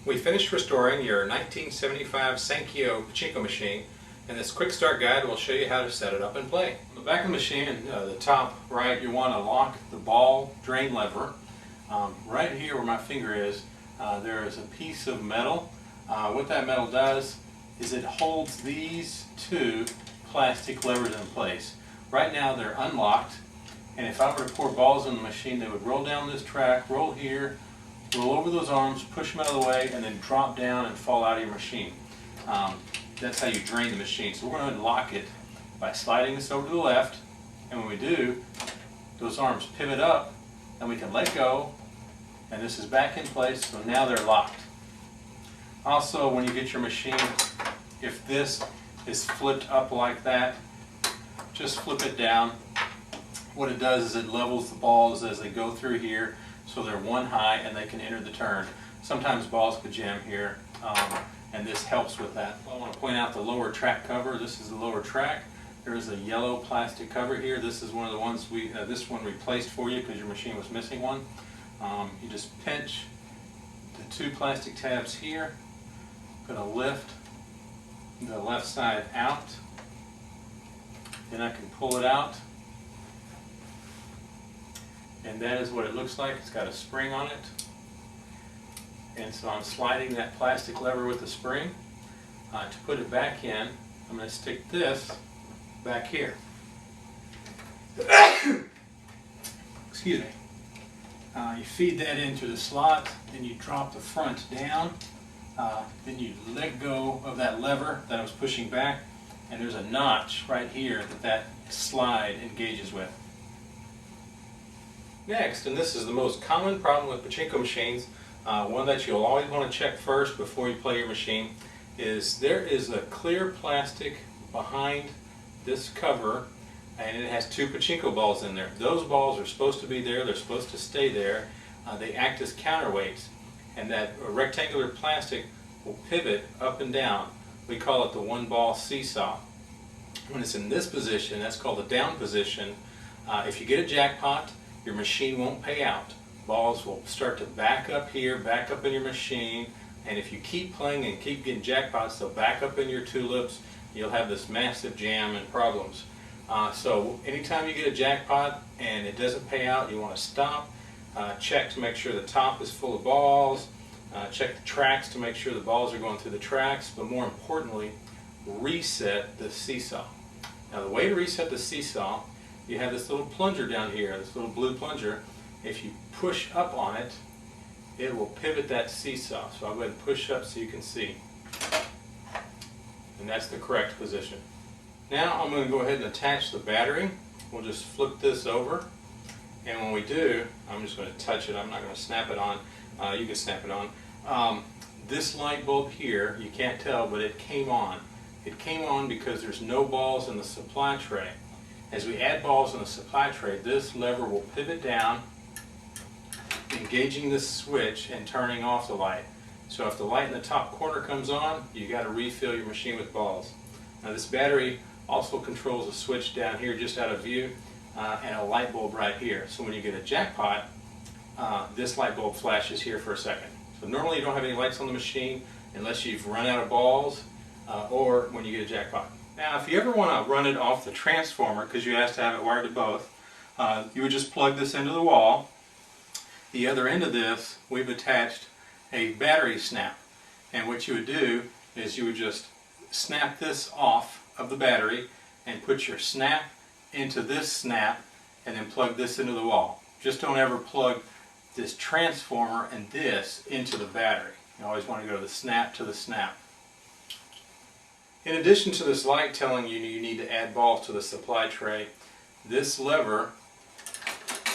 We finished restoring your 1975 Sankyo Pachinko machine, and this quick start guide will show you how to set it up and play. On the back of the machine, the top right, you want to lock the ball drain lever. Right here where my finger is, there is a piece of metal. What that metal does is it holds these two plastic levers in place. Right now they're unlocked, and if I were to pour balls in the machine, they would roll down this track, roll here, roll over those arms, push them out of the way, and then drop down and fall out of your machine. That's how you drain the machine. So we're going to unlock it by sliding this over to the left, and when we do, those arms pivot up, and we can let go, and this is back in place, so now they're locked. Also, when you get your machine, if this is flipped up like that, just flip it down. What it does is it levels the balls as they go through here, so they're one high and they can enter the turn. Sometimes balls could jam here, and this helps with that. I want to point out the lower track cover. This is the lower track. There is a yellow plastic cover here. This is one of the ones this one replaced for you because your machine was missing one. You just pinch the two plastic tabs here. Going to lift the left side out. Then I can pull it out. And that is what it looks like. It's got a spring on it. And so I'm sliding that plastic lever with the spring. To put it back in, I'm going to stick this back here. Excuse me. You feed that into the slot, then you drop the front down, then you let go of that lever that I was pushing back, and there's a notch right here that slide engages with. Next, and this is the most common problem with Pachinko machines, one that you'll always want to check first before you play your machine, is there is a clear plastic behind this cover, and it has two Pachinko balls in there. Those balls are supposed to be there, they're supposed to stay there. They act as counterweights, and that rectangular plastic will pivot up and down. We call it the one ball seesaw. When it's in this position, that's called the down position. If you get a jackpot, your machine won't pay out. Balls will start to back up here, back up in your machine, and if you keep playing and keep getting jackpots, they'll back up in your tulips. You'll have this massive jam and problems. So anytime you get a jackpot and it doesn't pay out, you want to stop, check to make sure the top is full of balls, check the tracks to make sure the balls are going through the tracks, but more importantly, reset the seesaw. Now the way to reset the seesaw, you have this little plunger down here, this little blue plunger. If you push up on it, it will pivot that seesaw. So I'll go ahead and push up so you can see. And that's the correct position. Now I'm going to go ahead and attach the battery. We'll just flip this over. And when we do, I'm just going to touch it. I'm not going to snap it on. You can snap it on. This light bulb here, you can't tell, but it came on. It came on because there's no balls in the supply tray. As we add balls in the supply tray, this lever will pivot down, engaging this switch and turning off the light. So if the light in the top corner comes on, you got to refill your machine with balls. Now this battery also controls a switch down here just out of view and a light bulb right here. So when you get a jackpot, this light bulb flashes here for a second. So normally you don't have any lights on the machine unless you've run out of balls or when you get a jackpot. Now if you ever want to run it off the transformer, because you have to have it wired to both, you would just plug this into the wall. The other end of this, we've attached a battery snap. And what you would do is you would just snap this off of the battery and put your snap into this snap and then plug this into the wall. Just don't ever plug this transformer and this into the battery. You always want to go to the snap to the snap. In addition to this light telling you you need to add balls to the supply tray, this lever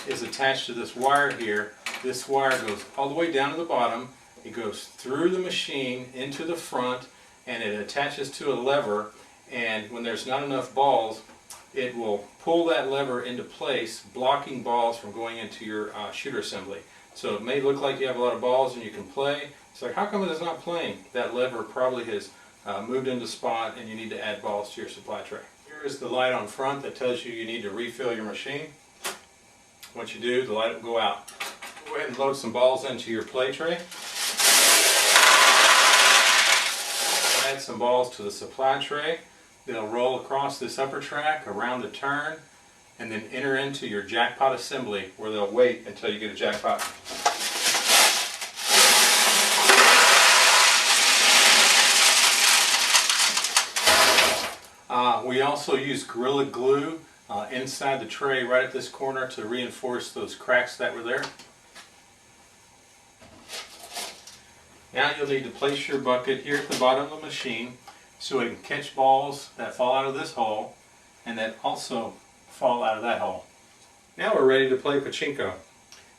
is attached to this wire here. This wire goes all the way down to the bottom. It goes through the machine into the front, and it attaches to a lever, and when there's not enough balls, it will pull that lever into place, blocking balls from going into your shooter assembly. So it may look like you have a lot of balls and you can play. It's like, how come it is not playing? That lever probably has moved into spot and you need to add balls to your supply tray. Here is the light on front that tells you you need to refill your machine. Once you do, the light will go out. Go ahead and load some balls into your play tray. add some balls to the supply tray. They'll roll across this upper track, around the turn, and then enter into your jackpot assembly, where they'll wait until you get a jackpot. We also use Gorilla Glue inside the tray right at this corner to reinforce those cracks that were there. Now you'll need to place your bucket here at the bottom of the machine so it can catch balls that fall out of this hole and that also fall out of that hole. Now we're ready to play Pachinko.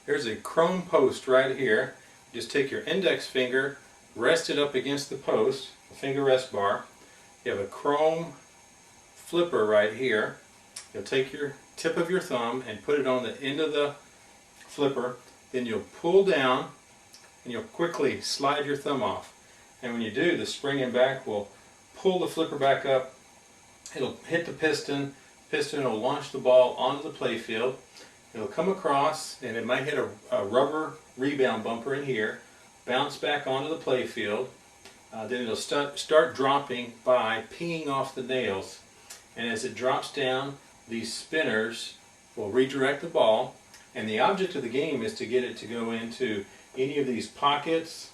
There's a chrome post right here. Just take your index finger, rest it up against the post, the finger rest bar. You have a chrome flipper right here. You'll take your tip of your thumb and put it on the end of the flipper. Then you'll pull down and you'll quickly slide your thumb off. And when you do, the spring and back will pull the flipper back up. It'll hit the piston. Piston will launch the ball onto the play field. It'll come across and it might hit a rubber rebound bumper in here, bounce back onto the play field. Then it'll start dropping by peeing off the nails. And as it drops down, these spinners will redirect the ball, and the object of the game is to get it to go into any of these pockets,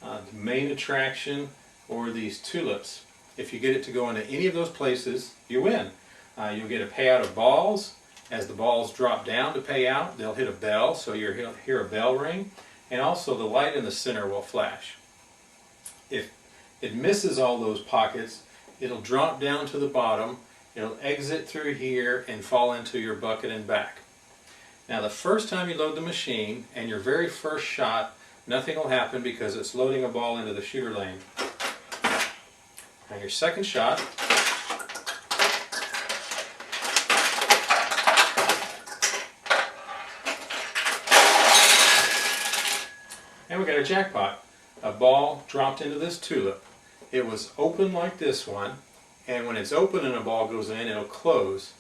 the main attraction, or these tulips. If you get it to go into any of those places, you win. You'll get a payout of balls. As the balls drop down to pay out, they'll hit a bell, so you'll hear a bell ring, and also the light in the center will flash. If it misses all those pockets, it'll drop down to the bottom, it'll exit through here and fall into your bucket and back. Now the first time you load the machine and your very first shot, nothing will happen because it's loading a ball into the shooter lane. Now your second shot, and we got a jackpot. A ball dropped into this tulip. It was open like this one, and when it's open and a ball goes in, it'll close.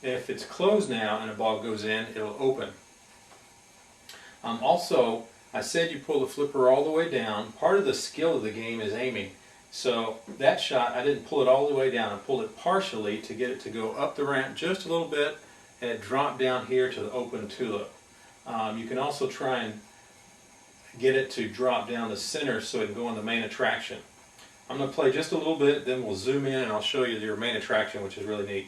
If it's closed now and a ball goes in, it'll open. Also, I said you pull the flipper all the way down. Part of the skill of the game is aiming. So that shot, I didn't pull it all the way down. I pulled it partially to get it to go up the ramp just a little bit, and it dropped down here to the open tulip. You can also try and get it to drop down the center so it can go on the main attraction. I'm going to play just a little bit, then we'll zoom in and I'll show you your main attraction, which is really neat.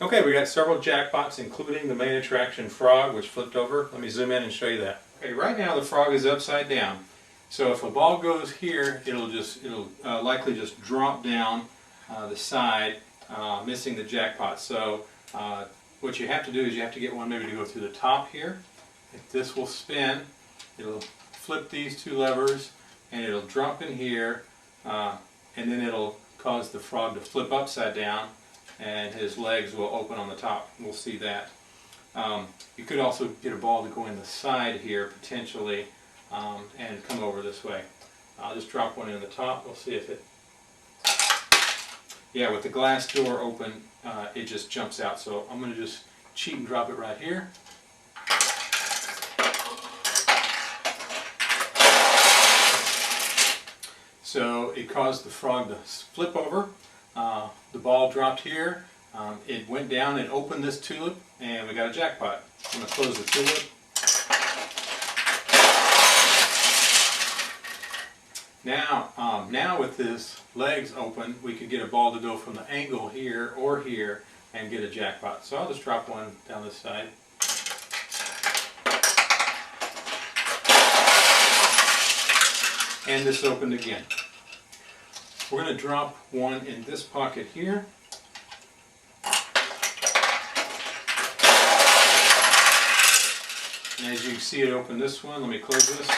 Okay, we got several jackpots, including the main attraction frog, which flipped over. Let me zoom in and show you that. Okay, right now the frog is upside down. So if a ball goes here, it'll likely just drop down the side, missing the jackpot. So what you have to do is you have to get one maybe to go through the top here. If this will spin, it'll flip these two levers, and it'll drop in here, and then it'll cause the frog to flip upside down, and his legs will open on the top. We'll see that. You could also get a ball to go in the side here, potentially, and come over this way. I'll just drop one in the top. We'll see if it... Yeah, with the glass door open, it just jumps out. So I'm going to just cheat and drop it right here. So it caused the frog to flip over. The ball dropped here. It went down and opened this tulip, and we got a jackpot. I'm going to close the tulip. Now with his legs open, we could get a ball to go from the angle here or here and get a jackpot. So I'll just drop one down this side. And this opened again. We're going to drop one in this pocket here. And as you can see, it opened this one. Let me close this.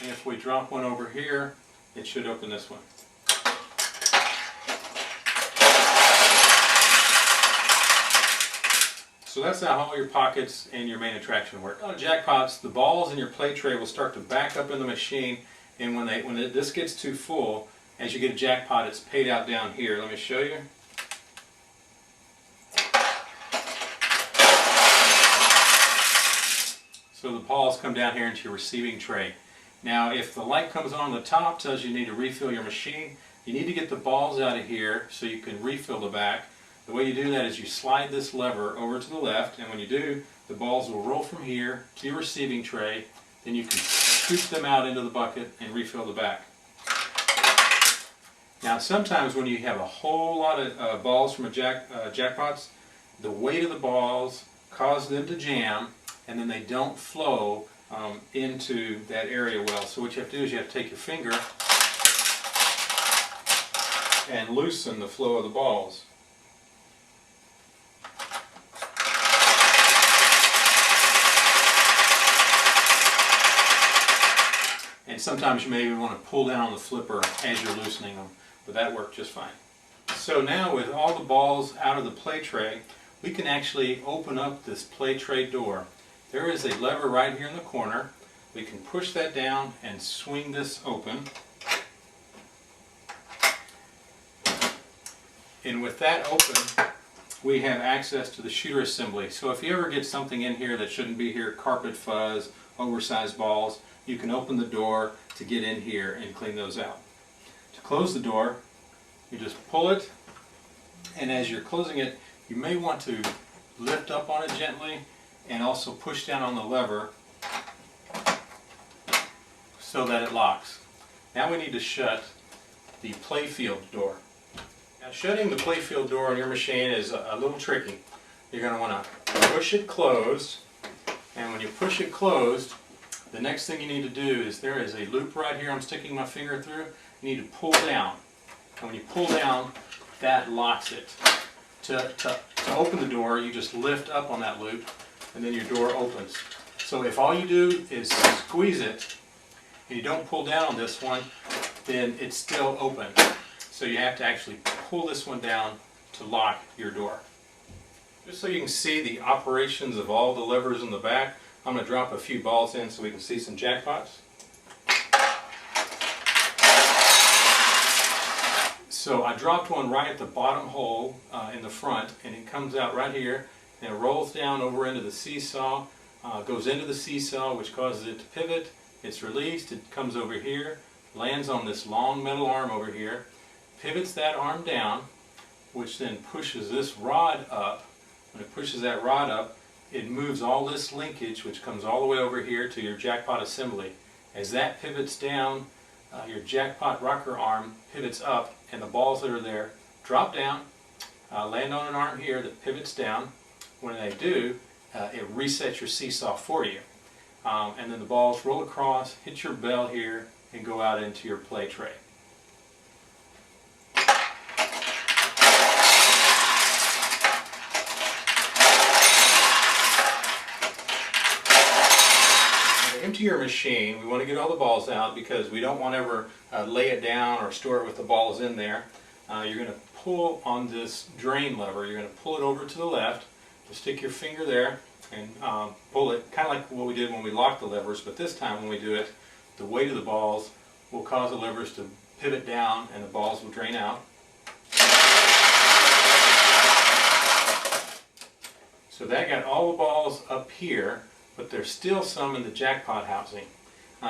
And if we drop one over here, it should open this one. So that's how all your pockets and your main attraction work. On jackpots, the balls in your plate tray will start to back up in the machine, and when this gets too full, as you get a jackpot, it's paid out down here. Let me show you. So the balls come down here into your receiving tray. Now, if the light comes on the top, tells you need to refill your machine, you need to get the balls out of here so you can refill the back. The way you do that is you slide this lever over to the left, and when you do, the balls will roll from here to your receiving tray. Then you can scoop them out into the bucket and refill the back. Now, sometimes when you have a whole lot of balls from jackpots, the weight of the balls causes them to jam, and then they don't flow into that area well. So what you have to do is you have to take your finger and loosen the flow of the balls. And sometimes you may even want to pull down on the flipper as you're loosening them, but that worked just fine. So now, with all the balls out of the play tray, we can actually open up this play tray door. There is a lever right here in the corner. We can push that down and swing this open. And with that open, we have access to the shooter assembly. So if you ever get something in here that shouldn't be here, carpet fuzz, oversized balls, you can open the door to get in here and clean those out. To close the door, you just pull it, and as you're closing it, you may want to lift up on it gently and also push down on the lever so that it locks. Now we need to shut the playfield door. Now, shutting the playfield door on your machine is a little tricky. You're going to want to push it closed, and when you push it closed, the next thing you need to do is, there is a loop right here I'm sticking my finger through. You need to pull down, and when you pull down, that locks it. To open the door, you just lift up on that loop, and then your door opens. So if all you do is squeeze it, and you don't pull down on this one, then it's still open. So you have to actually pull this one down to lock your door. Just so you can see the operations of all the levers in the back, I'm going to drop a few balls in so we can see some jackpots. So I dropped one right at the bottom hole in the front, and it comes out right here, and it rolls down over into the seesaw, goes into the seesaw, which causes it to pivot. It's released, it comes over here, lands on this long metal arm over here, pivots that arm down, which then pushes this rod up. When it pushes that rod up, it moves all this linkage, which comes all the way over here to your jackpot assembly. As that pivots down, your jackpot rocker arm pivots up, and the balls that are there drop down, land on an arm here that pivots down. When they do, it resets your seesaw for you. And then the balls roll across, hit your bell here, and go out into your play tray. Empty your machine. We want to get all the balls out because we don't want to ever lay it down or store it with the balls in there. You're going to pull on this drain lever. You're going to pull it over to the left. Just stick your finger there and pull it, kind of like what we did when we locked the levers, but this time when we do it, the weight of the balls will cause the levers to pivot down and the balls will drain out. So that got all the balls up here, but there's still some in the jackpot housing.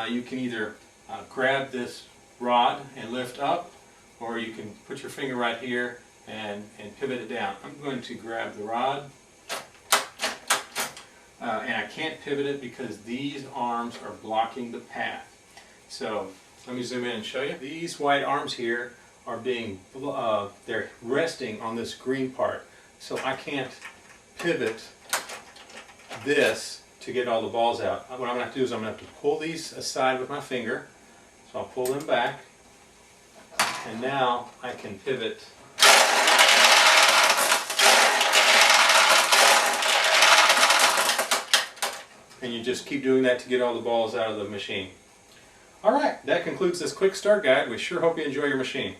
You can either grab this rod and lift up, or you can put your finger right here and pivot it down. I'm going to grab the rod, and I can't pivot it because these arms are blocking the path. So let me zoom in and show you. These white arms here are they're resting on this green part, so I can't pivot this to get all the balls out. What I'm going to have to do is I'm going to have to pull these aside with my finger. So I'll pull them back, and now I can pivot. And you just keep doing that to get all the balls out of the machine. Alright, that concludes this quick start guide. We sure hope you enjoy your machine.